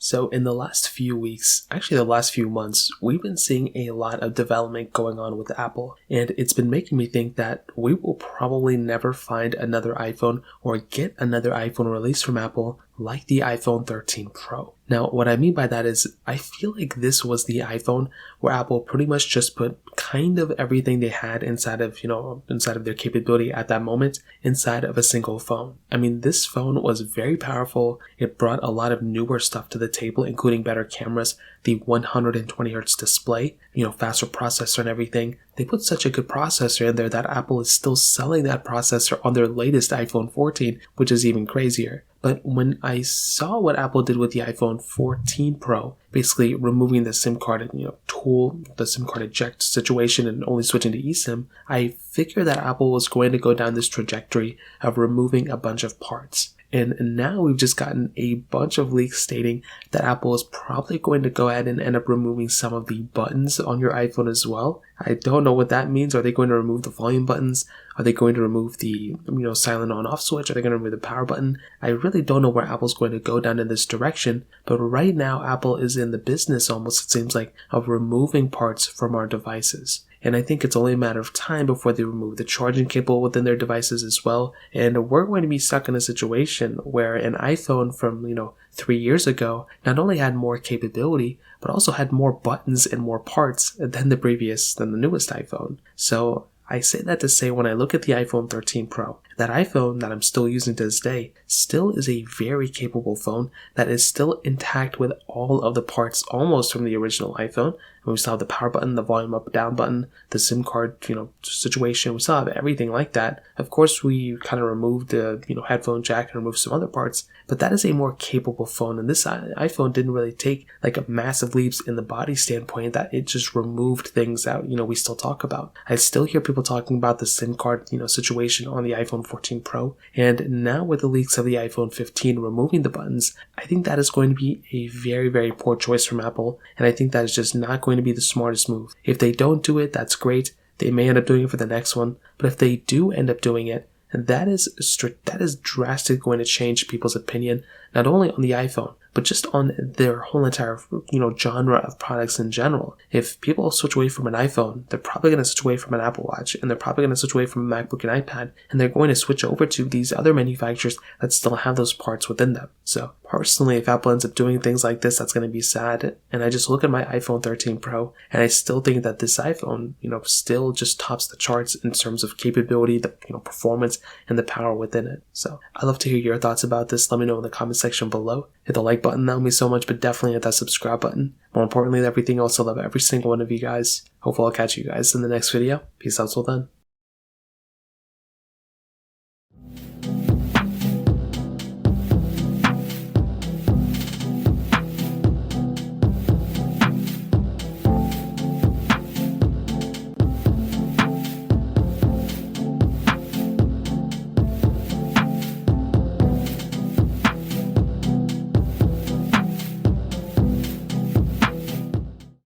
So in the last few weeks, actually the last few months, we've been seeing a lot of development going on with Apple, and it's been making me think that we will probably never find another iPhone or get another iPhone released from Apple like the iPhone 13 Pro. Now, what I mean by that is I feel like this was the iPhone where Apple pretty much just put kind of everything they had inside of their capability at that moment inside of a single phone. I mean, this phone was very powerful. It brought a lot of newer stuff to the table, including better cameras, the 120Hz display, faster processor and everything. They put such a good processor in there that Apple is still selling that processor on their latest iPhone 14, which is even crazier. But when I saw what Apple did with the iPhone 14 Pro, basically removing the SIM card, the SIM card eject situation and only switching to eSIM, I figured that Apple was going to go down this trajectory of removing a bunch of parts. And now we've just gotten a bunch of leaks stating that Apple is probably going to go ahead and end up removing some of the buttons on your iPhone as well. I don't know what that means. Are they going to remove the volume buttons? Are they going to remove the silent on-off switch? Are they going to remove the power button? I really don't know where Apple's going to go down in this direction. But right now, Apple is in the business, almost it seems like, of removing parts from our devices. And I think it's only a matter of time before they remove the charging cable within their devices as well. And we're going to be stuck in a situation where an iPhone from, 3 years ago not only had more capability, but also had more buttons and more parts than the newest iPhone. So I say that to say when I look at the iPhone 13 Pro, that iPhone that I'm still using to this day still is a very capable phone that is still intact with all of the parts almost from the original iPhone. And we still have the power button, the volume up down button, the SIM card, situation. We still have everything like that. Of course, we kind of removed the, headphone jack and removed some other parts, but that is a more capable phone. And this iPhone didn't really take like a massive leaps in the body standpoint that it just removed things that, we still talk about. I still hear people talking about the SIM card, situation on the iPhone 14 Pro. And now with the leaks of the iPhone 15 removing the buttons, I think that is going to be a very, very poor choice from Apple. And I think that is just not going to be the smartest move. If they don't do it, that's great. They may end up doing it for the next one. But if they do end up doing it, that is drastically going to change people's opinion, not only on the iPhone, but just on their whole entire, genre of products in general. If people switch away from an iPhone, they're probably going to switch away from an Apple Watch, and they're probably going to switch away from a MacBook and iPad, and they're going to switch over to these other manufacturers that still have those parts within them. So personally, if Apple ends up doing things like this, that's going to be sad. And I just look at my iPhone 13 Pro, and I still think that this iPhone, still just tops the charts in terms of capability, the performance, and the power within it. So I'd love to hear your thoughts about this. Let me know in the comment section below. Hit the like button, that would mean so much, but definitely hit that subscribe button. More importantly than everything else, I love every single one of you guys. Hopefully I'll catch you guys in the next video. Peace out till then.